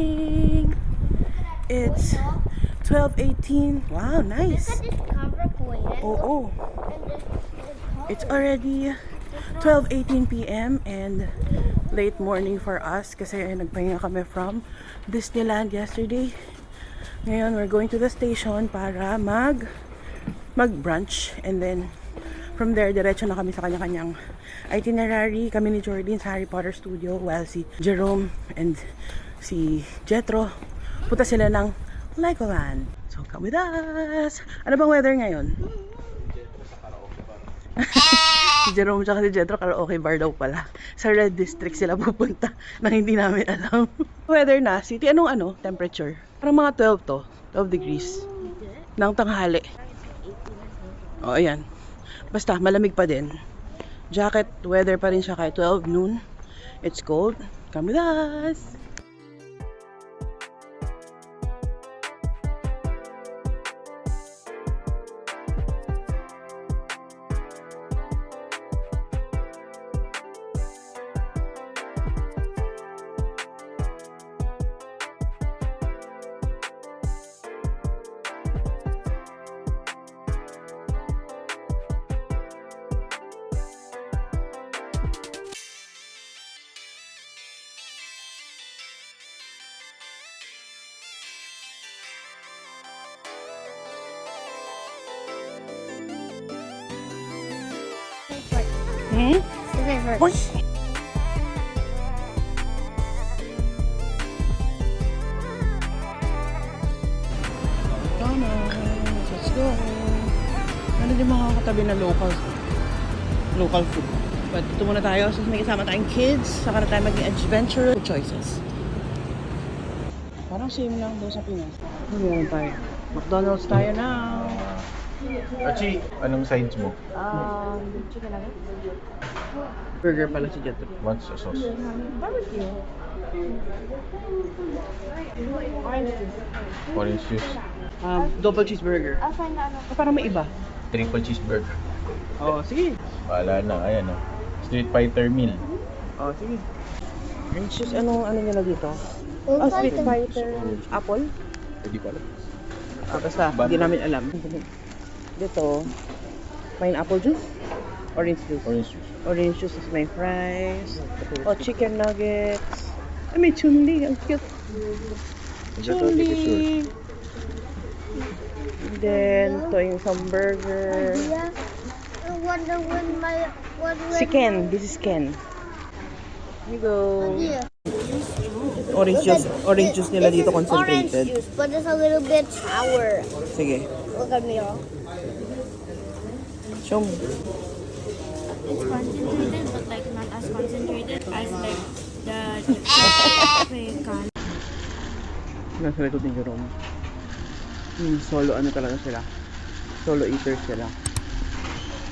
morning! It's 12:18. Wow, nice! Look at this cover point. Oh. It's already 12:18 p.m. and late morning for us kasi nagpahinga kami from Disneyland yesterday. Ngayon, we're going to the station para mag-brunch, and then from there, diretso na kami sa kanya-kanyang itinerary. Kami ni Jordan sa Harry Potter Studio, while si Jerome and si Jetro punta sila ng Legoland. So come with us! Ano bang weather ngayon? Si Jerome at si Jetro karaoke bar daw pala. Sa Red District sila pupunta nang hindi namin alam. Weather na, city, anong temperature? Parang mga 12 to, 12 degrees ng tanghali. O, ayan. Basta, malamig pa din. Jacket, weather pa rin siya kahit 12 noon. It's cold. Come with us! Boy. Come on, let's go. Ano din mga katabi na local food. But ito muna tayo, so may kasama tayong kids, saka na tayo maging adventure choices. Parang same lang doon sa Pinas. Meron tayo. McDonald's tayo now. Achi, anong sides mo? Chicken nuggets. Burger pala si Jetro. What's the sauce? Barbecue. Orange juice. Double cheeseburger. I'll find out. Parang may iba. Triple cheeseburger. Oh, sige. Wala na, ayan o. Street Fighter meal. Oh, sige. And cheese, ano nila dito? We'll Street find Fighter. Apple? Hindi ko alam. Basta, hindi namin alam. Dito, pineapple juice? Orange juice. Orange juice. Orange juice is my fries. Oh, chicken nuggets. Ay, may chunli. Ang cute. Chunli. And then, ito yung some burger. Yeah. I wonder when my Si Ken. This is Ken. Here you go. Yeah. Orange juice nila This dito is orange concentrated. juice, but it's a little bit sour. Sige. Look at me, all. Show me. It's concentrated, but like not as concentrated as like the can. Nasa likod ni Jerome. Solo ano talaga sila. Solo eaters sila.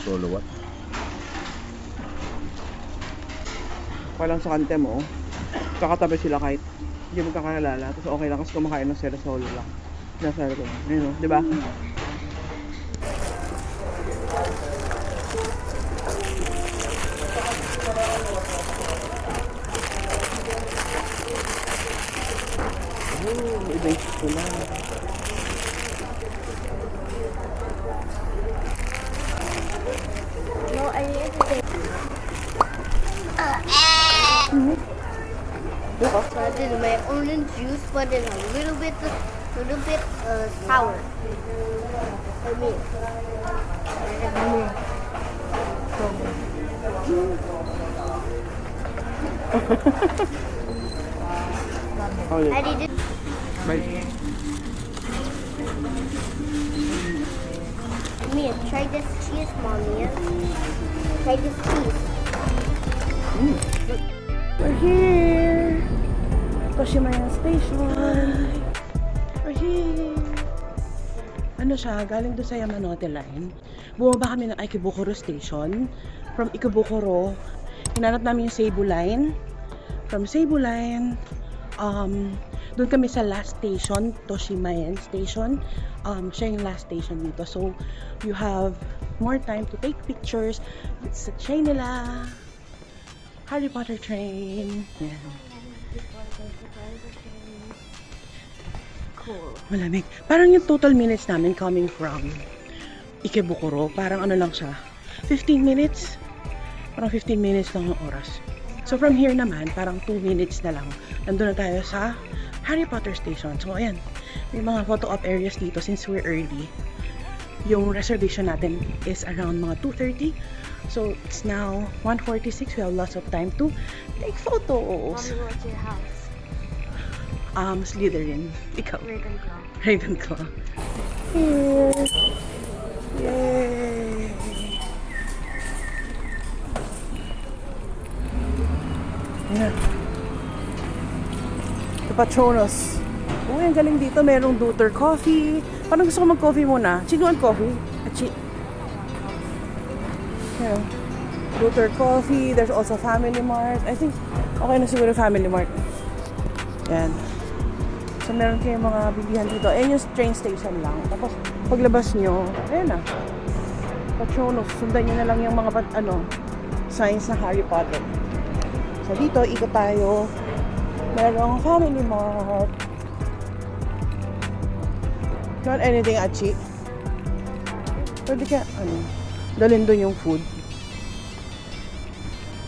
Solo what? Parang sa kante mo, kakatabi sila kahit hindi mo kakalala. Tapos okay lang kasi kumakain na sila solo lang. Nasa likod. Ayun o, di ba? Iba yung sila. No, I need to take. So I did my orange juice, but it's a little bit sour. For me. I did it. Bye. Mia, try this cheese, Mommy. Try this cheese. We're here! Toshimaya Station! We're here! Ano siya, galing doon sa Yamanote Line. Bumaba kami ng Ikebukuro Station. From Ikebukuro, hinanap namin yung Seibu Line. From Seibu Line, doon kami sa last station, Toshimayan Station. Siya yung last station dito. So, you have more time to take pictures. It's sa train nila. Harry Potter train. Yeah. guys. It's getting cool. Malamig. Parang yung total minutes namin coming from Ikebukuro, parang ano lang siya, 15 minutes. Parang 15 minutes lang yung oras. So from here naman, parang 2 minutes na lang. Nandun na tayo sa Harry Potter Station. So ayan, may mga photo op areas dito since we're early. Yung reservation natin is around mga 2:30. So it's now 1:46. We have lots of time to take photos. Mommy, what's your house? Slytherin. Ikaw. Ravenclaw. Ravenclaw. Here. Yay! Ayan. The Patronus. Uy, ang galing dito. Merong Dutter Coffee. Parang gusto ko mag-coffee muna. Chinuan coffee. Achi. Ayan. Dutter Coffee. There's also Family Mart. I think okay na siguro Family Mart. Ayan. So, meron kayong mga bibihan dito. Ayan yung train station lang. Tapos, paglabas nyo, ayan na. Patronus. Sundan nyo na lang yung mga signs na Harry Potter. So, dito, ikot tayo. Merong Family Mart. Do you want anything, Achi? Pwede ka, dalhin doon yung food.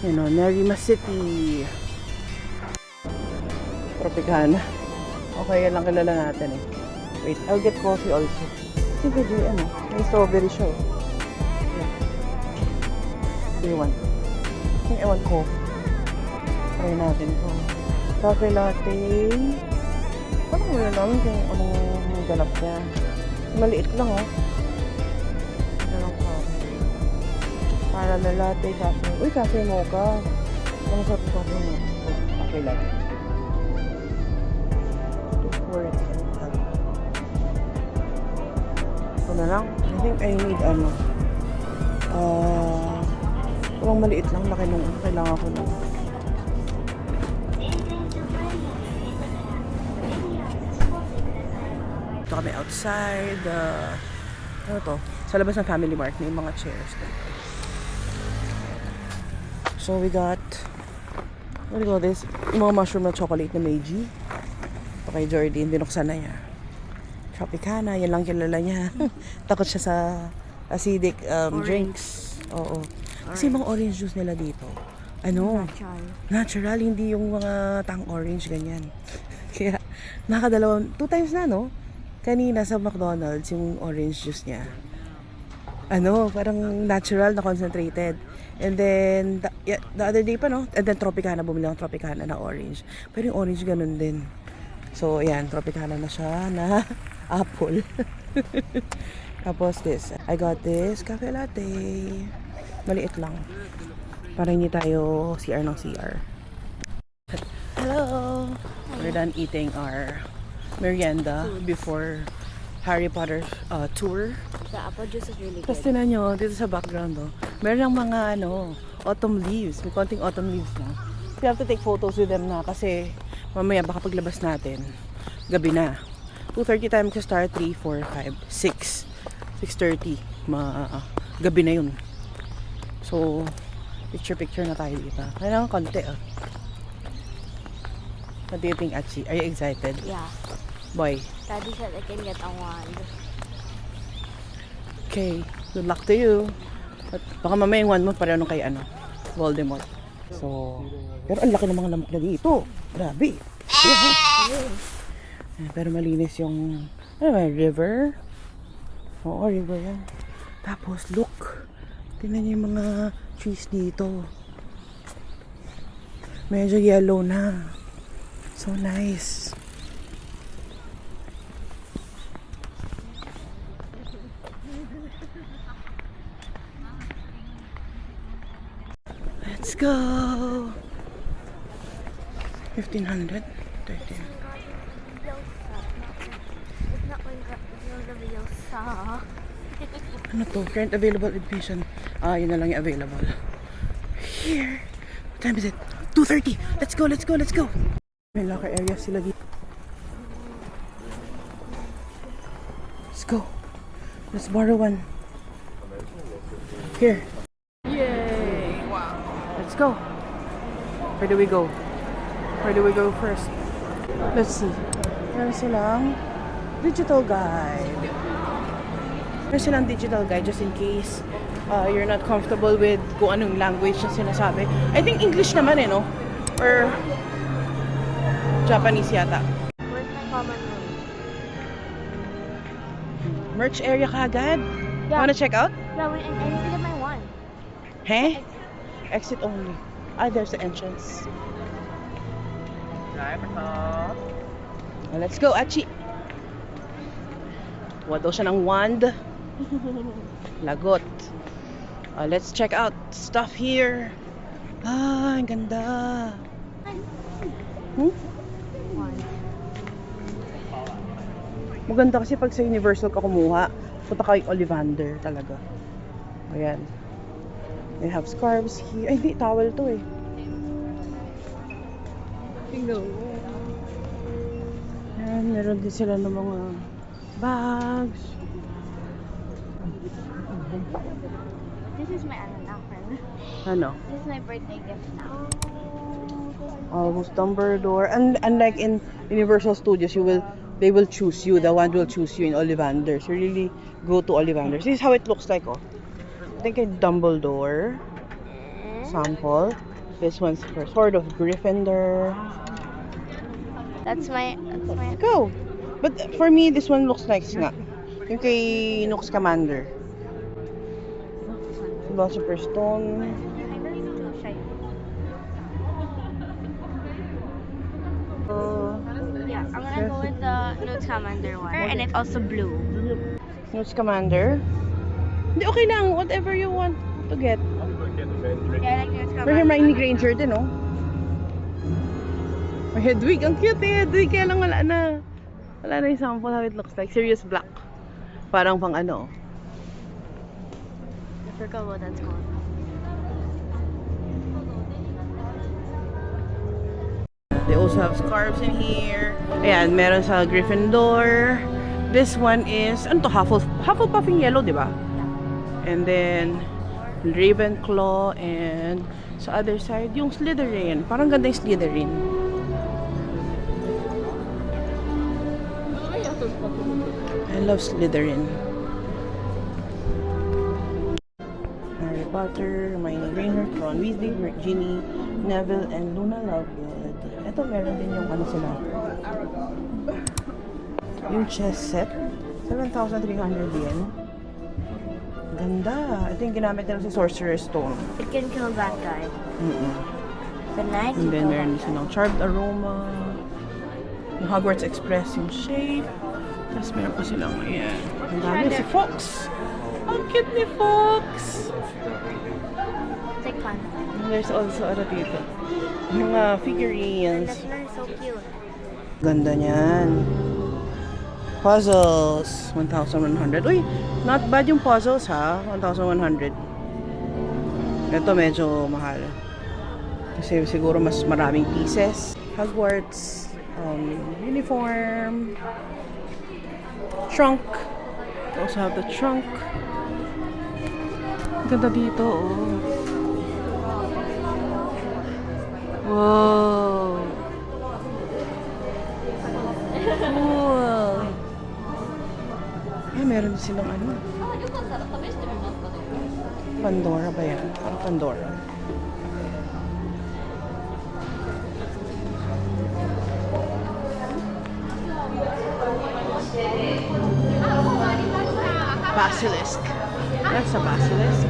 Yun o, Nerima City. Tropicana. Okay, yan lang kilala natin eh. Wait, I'll get coffee also. Ito pwede, may strawberry siya. Yeah. What do you want? I think I want coffee. Try natin ito. Cafe latte. Parang wala namin kung anong galap niya. Maliit lang oh. Ito lang coffee. Para na latte, cafe. Uy, cafe mocha. Ang sarap ng cafe mo. Cafe latte. Ito na lang. I think I need parang maliit lang. Laki nung kailangan ko lang. Ito kami outside. Ano to? Sa labas ng Family Mart. May mga chairs. So we got what do you call this? Yung mga mushroom na chocolate na Meiji. Ito kay Jordan, binuksan na niya. Tropicana, yan lang kilala niya. Takot siya sa acidic drinks. Oo. Kasi mga orange juice nila dito. Natural, hindi yung mga tang orange, ganyan. Kaya, nakadalawang, 2 times na, no? Kanina sa McDonald's, yung orange juice niya. Parang natural na concentrated. And then, the other day pa, no? And then, Tropicana, bumili akong Tropicana na orange. Pero yung orange, ganun din. So, ayan, Tropicana na siya na apple. Tapos this, I got this cafe latte. Maliit lang. Para hindi tayo CR ng CR. Hello! We're done eating our merienda before Harry Potter tour. The apple juice is really Tapos good. tinan nyo, dito sa background, meron mga autumn leaves. May konting autumn leaves na. We have to take photos with them na kasi mamaya baka paglabas natin, gabi na. 2:30 time to start, 3, 4, 5, 6. 6:30. Gabi na yun. So, picture na tayo dito. Kailangan konti What do you think, Achi? Are you excited? Yeah. Boy. Daddy said I can get a wand. Okay. Good luck to you. At baka mamaya yung wand mo pareho nung kay Voldemort. So, pero ang laki ng mga lamok na dito. Grabe. Pero malinis yung river. Oo, river yan. Tapos, look. Tingnan niyo yung mga trees dito. Medyo yellow na. So nice. Let's go. 1,500. 13. It's not going to be Ano to? Current available admission. Yun na lang yung available. Here. What time is it? 2:30. Let's go, let's go, let's go. May locker area sila dito. Let's go. Let's borrow one. Here. Yay! Wow. Let's go. Where do we go? Where do we go first? Let's see. Meron silang digital guide. Meron silang digital guide just in case you're not comfortable with kung anong language na sinasabi. I think English naman eh, no? Or Japanese yata. Where's my common room? Merch area ka agad? Yeah. Wanna check out? Yeah, wait, I need to get my wand. Hey? Exit only. Ah, there's the entrance. Let's go, Achi. Kuha daw siya ng wand. Lagot. Let's check out stuff here. Ah, ang ganda. Wand. Maganda kasi pag sa Universal ka kumuha, punta ka kay Ollivander talaga. Ayan. They have scarves here. Ay, di, towel to eh. Ayan, meron din sila ng mga bags. This is my friend. Ano? This is my birthday gift now. Almost Dumbledore. And unlike in Universal Studios, they will choose you. The wand will choose you in Ollivander. So really go to Ollivander. This is how it looks like, oh. I think it's Dumbledore sample. This one's for Sword of Gryffindor. That's my Go. But for me, this one looks like nga. Yung kay Nook Scamander. Philosopher's Stone. Yeah, I'm gonna go with the Newt Scamander one. And it's also blue. Nook Scamander. Hindi, okay lang. Whatever you want to get. Yeah, I like Newt For Scamander. Hermione Granger din, oh. May Hedwig. Ang cute eh, Hedwig. Kaya lang wala na. Wala na yung sample how it looks like. Sirius Black. Parang pang ano. I forgot what that's called. They also have scarves in here. Ayan, meron sa Gryffindor. This one is, ano to? Hufflepuff in yellow, di ba? And then, Ravenclaw. And sa other side, yung Slytherin. Parang ganda yung Slytherin. I love Slytherin. Harry Potter, Hermione Granger, Ron Weasley, Ginny, Neville, and Luna Lovegood. Ito, meron din yung ano sila. Yung chess set. 7,300 yen. Ganda. Ito yung ginamit nila sa Sorcerer's Stone. It can kill that guy. The knight And can then kill meron that din silang Charmed Aroma. Yung Hogwarts Express yung shape. Tapos meron pa silang, ayan. Ang dami. Si Fox. Ang cute ni Fox. It's like fun. And there's also ano dito. Mga figurines. That's not so cute. Ganda niyan. Puzzles. 1,100. Uy, not bad yung puzzles ha. 1,100. Ito medyo mahal. Kasi siguro mas maraming pieces. Hogwarts. Uniform. Trunk. We also have the trunk. Ganda dito, oh. Wow. Cool. Eh, meron silang ano. Pandora ba yan? Parang Pandora. Basilisk. That's a basilisk.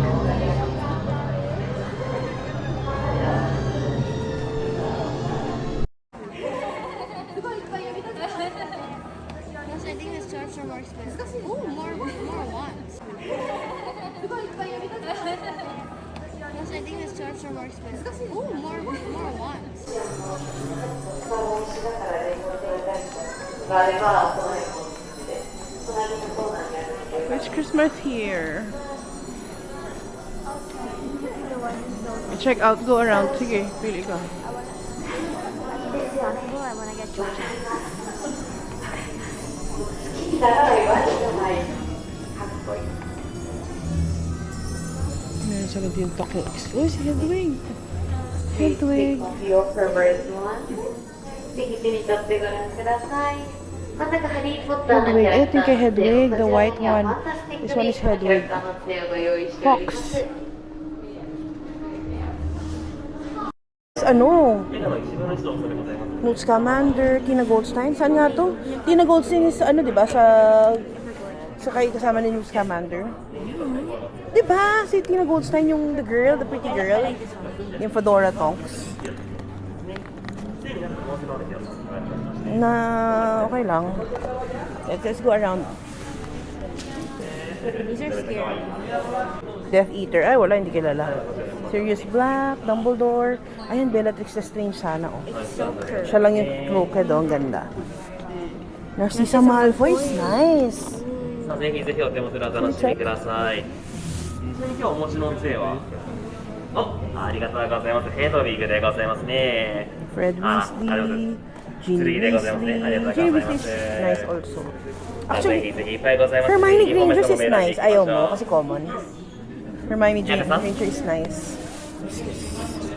Yes, I think the stars are more expensive. Oh, more wands. Yes, I think the stars are more expensive. Oh, more wands. It's Christmas here. Check out, go around. Sige, pili ka. I wanna get Georgia. Meron sila din Tokyo Express. Uy, si Hedwig. Hedwig. Your favorite one? ぜひ手に取ってご覧ください。またハリー・ポッターのキャ Hedwig. ラ I クタ think I ー Hedwig, こ the ちら white には one. ファンタスティッ This ク one ビ is ーストのキャラ Hedwig. クターの杖をご用意しております。 Fox. Ano? Newt Scamander, Tina Goldstein. Saan nga to? Tina Goldstein is ano, di ba? Sa kasama ni Newt Scamander. Di ba? Si Tina Goldstein yung the girl, the pretty girl. Yung Fedora Tonks. Na okay lang. Let's go around. These are scary. Death Eater. Ay, wala, hindi kilala. Sirius Black, Dumbledore. Ayan, Bellatrix Lestrange sana, oh. So curvy. Siya lang yung crooked, oh. Ang ganda. Narcissa Malfoy is nice. さあぜひぜひお手元でお楽しみください。ちなみに今日お持ちの杖はありがとうございます。ヘドウィグでございますね。 Fred ありがとうござい Weasley. ます。 Ginny 剣でございますね。ありがとうござ Weasley. い Ginny ま Weasley す。 is nice also. ぜ Actually, ひぜひいっぱいございます。 Hermione ぜひお召 Granger し is 上がり nice. いただき Ayaw ましょう mo kasi common. Hermione Yan, kasama? Granger is nice.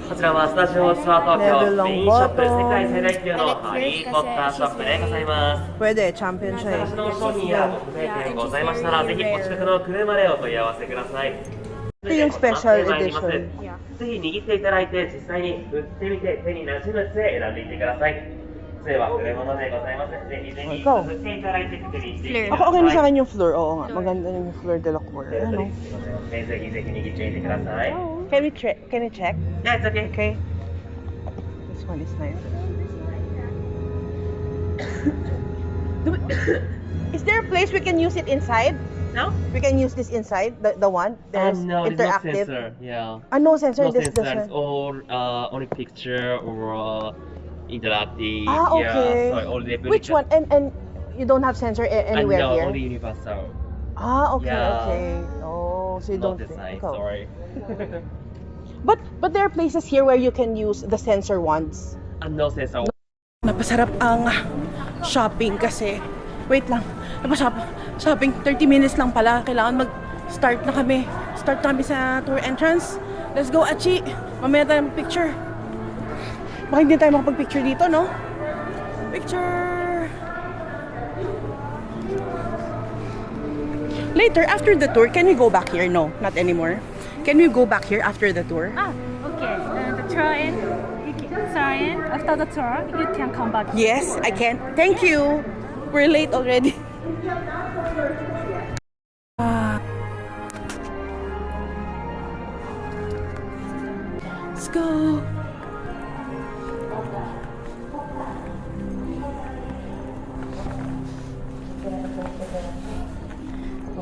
こちらはスタジオツアー東京メインショップ、レベル世界最大級のハリー・ポッターショップでございます。 Pwede, champion siya eh. 私の商品や特定店ございましたら、ぜひお近くの車でお問い合わせください。 Ito yung special edition. ぜひ握っていただいて、実際に振ってみて手に馴染む杖選んでいってください。杖は触れ物でございます。ぜひぜひ振っていただいて確認していってください。 Ako okay na sa akin yung Fleur. Oo nga, maganda rin yung Fleur de la Cour. Ano? ぜひぜひ握ってみてください。 Can we check? Yeah, it's okay. Okay. This one is nice. Is there a place we can use it inside? No? We can use this inside, the one? There's No, it's not interactive. sensor. Yeah. Ah, no sensor. No This sensor. doesn't. It's all only picture or interactive. Ah, okay. Yeah, so all the Which one? And you don't have sensor anywhere no, here? only universal. Ah, okay, Yeah. okay. Oh, so you Not don't. design. Ikaw. Sorry. But there are places here where you can use the sensor ones. No sensor. Napasarap ang shopping kasi, wait lang, shopping 30 minutes lang pala, kailangan mag-start na kami. Start na kami sa tour entrance. Let's go, Achi! Mamaya tayo mag-picture. Baka hindi tayo makapag-picture dito, no? Picture! Later, after the tour, can we go back here? No, not anymore. Can we go back here after the tour? Okay. The tour end. After the tour, you can come back. Yes, I can. Thank you. We're late already. Let's go.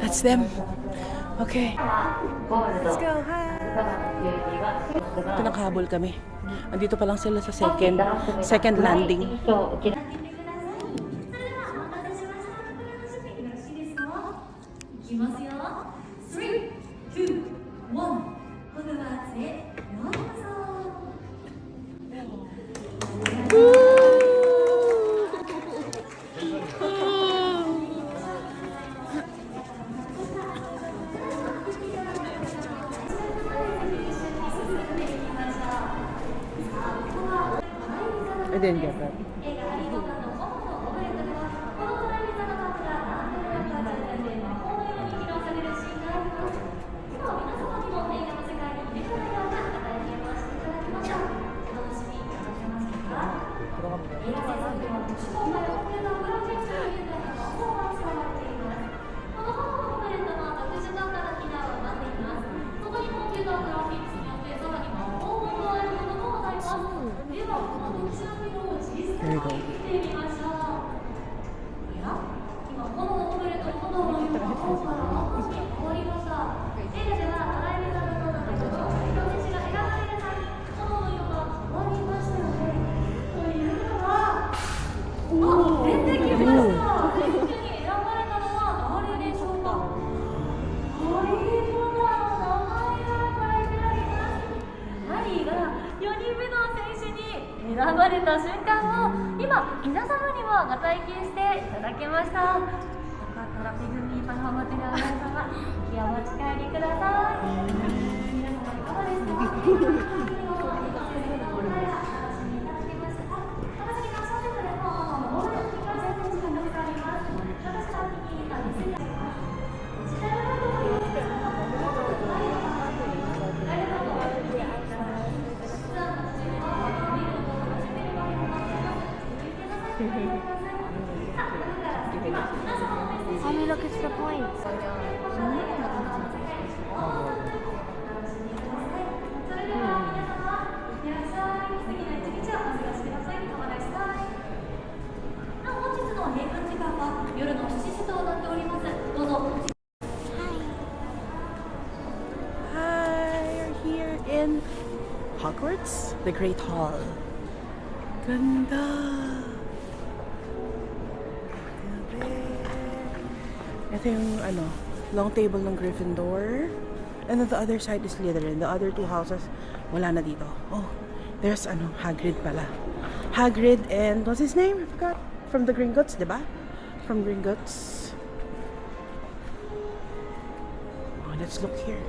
That's them. Okay. Let's go. Hi. Ito nakahabol kami. Andito pa lang sila sa second landing. いきますよ。3、2、1。ホグワーツへようこそ。 I didn't get that. There you go. 選ばれた瞬間を今皆様にもご体験していただきました。よかったらピグミーパフォーマンスの皆様、気をお持ち帰りください。皆様いかがですか？ extra points. Hi, we're here in Hogwarts, the Great Hall. Ganda! Grabe. Ito yung long table ng Gryffindor. And then the other side is Slytherin. The other two houses, wala na dito. Oh, there's Hagrid pala. Hagrid and, what's his name? I forgot. From the Gringotts, diba? From Gringotts. Oh, let's look here.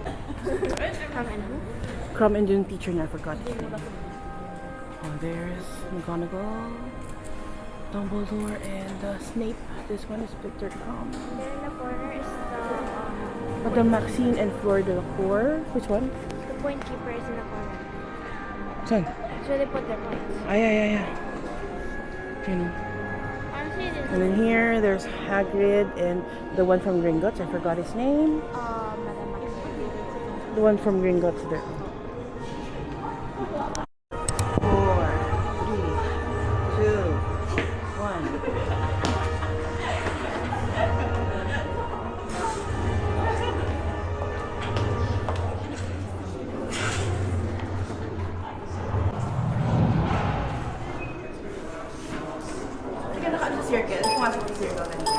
Crumb and yung teacher niya, I forgot his name. Oh, there's McGonagall, Dumbledore, and Snape. This one is Victor Crumb. There in the corner is the Madame Maxine and Fleur Delacour. Which one? the point keeper is in the corner. Saan? That's where they put their points. Yeah. You know. Honestly, this And then here, there's Hagrid and the one from Gringotts. I forgot his name. Madam Maxine. The one from Gringotts there. 4, 3, 2, 1. Sige, naka-ano sa circle. Pumasok sa circle kanina.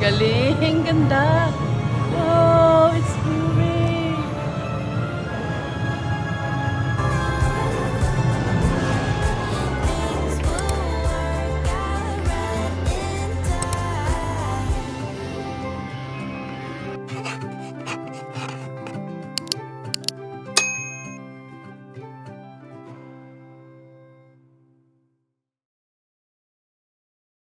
Galing! Ganda!